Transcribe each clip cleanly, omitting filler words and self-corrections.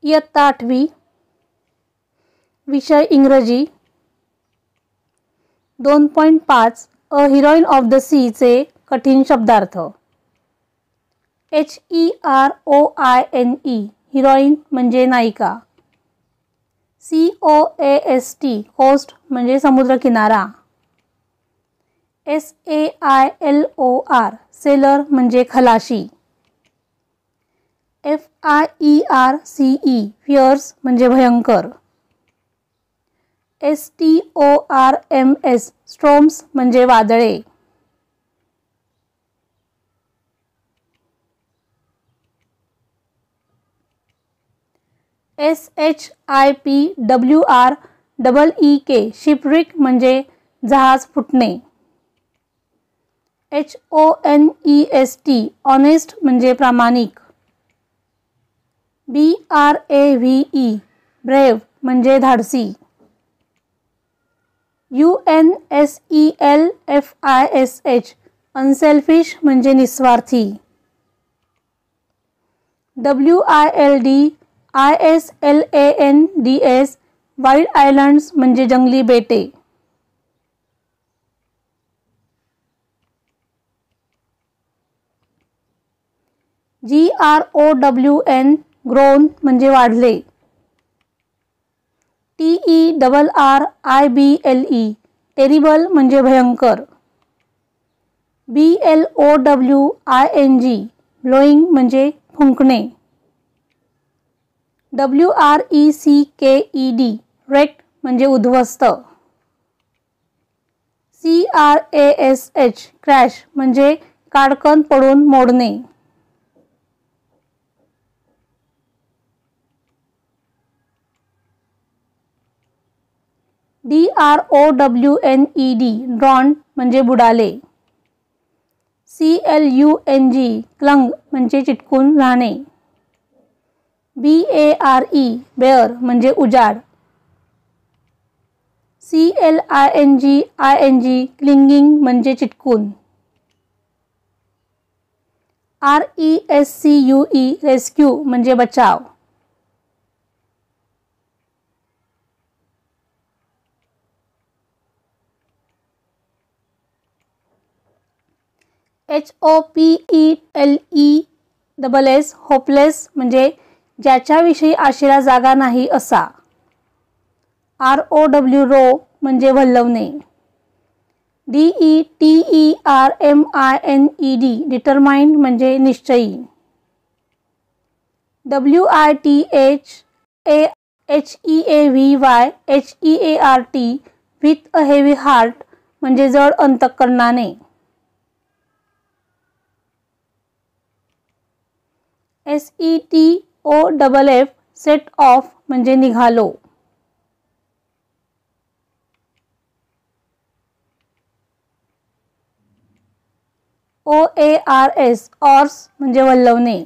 इयत्ता 8वी, विषय इंग्रजी. 2.5 अ हिरोईन ऑफ द सी चे कठीण शब्दार्थ. HEROINE हिरोईन म्हणजे नायिका. COAST कोस्ट म्हणजे समुद्रकिनारा. SAILOR सेलर म्हणजे खलाशी. FIERCE फिअर्स म्हणजे भयंकर. STORMS स्ट्रोम्स म्हणजे वादळे. SHIPWREEK शिपरिक म्हणजे जहाज फुटणे. HONEST ऑनेस्ट म्हणजे प्रामाणिक. BRAVE ब्रेव्ह म्हणजे धाडसी. UNSELFISH अनसेल्फिश म्हणजे निस्वार्थी. WILDISLANDS वाईल्ड आयलँड्स म्हणजे जंगली बेटे. GROWN ग्रोन म्हणजे वाढले. TERRIBLE टेरिबल म्हणजे भयंकर. BLOWING ब्लोईंग म्हणजे फुंकणे. WRECKED रेक्ट म्हणजे उद्ध्वस्त. CRASH क्रॅश म्हणजे काडकन पडून मोडणे. DROWNED ड्रॉन म्हणजे बुडाले. CLUNG क्लंग म्हणजे चिटकून राहणे. BARE बेअर म्हणजे उजाड. CLINGING क्लिंगिंग म्हणजे चिटकून. RESCUE रेस्क्यू म्हणजे बचाव. HOPELESS होपलेस म्हणजे ज्याच्याविषयी आशेला जागा नाही असा. ROW रो म्हणजे वल्हवणे. DETERMINED डिटरमाइंड म्हणजे निश्चयी. WITHHEAVY with a heavy heart म्हणजे जड अंतःकरणाने. SETOFF सेट ऑफ म्हणजे निघालो. OARS ऑर्स म्हणजे वल्हवणे.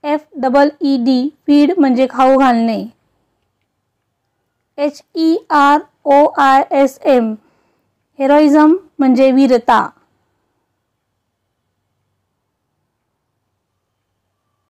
FEED फीड म्हणजे खाऊ घालणे. HEROISM हेरोइझम म्हणजे वीरता.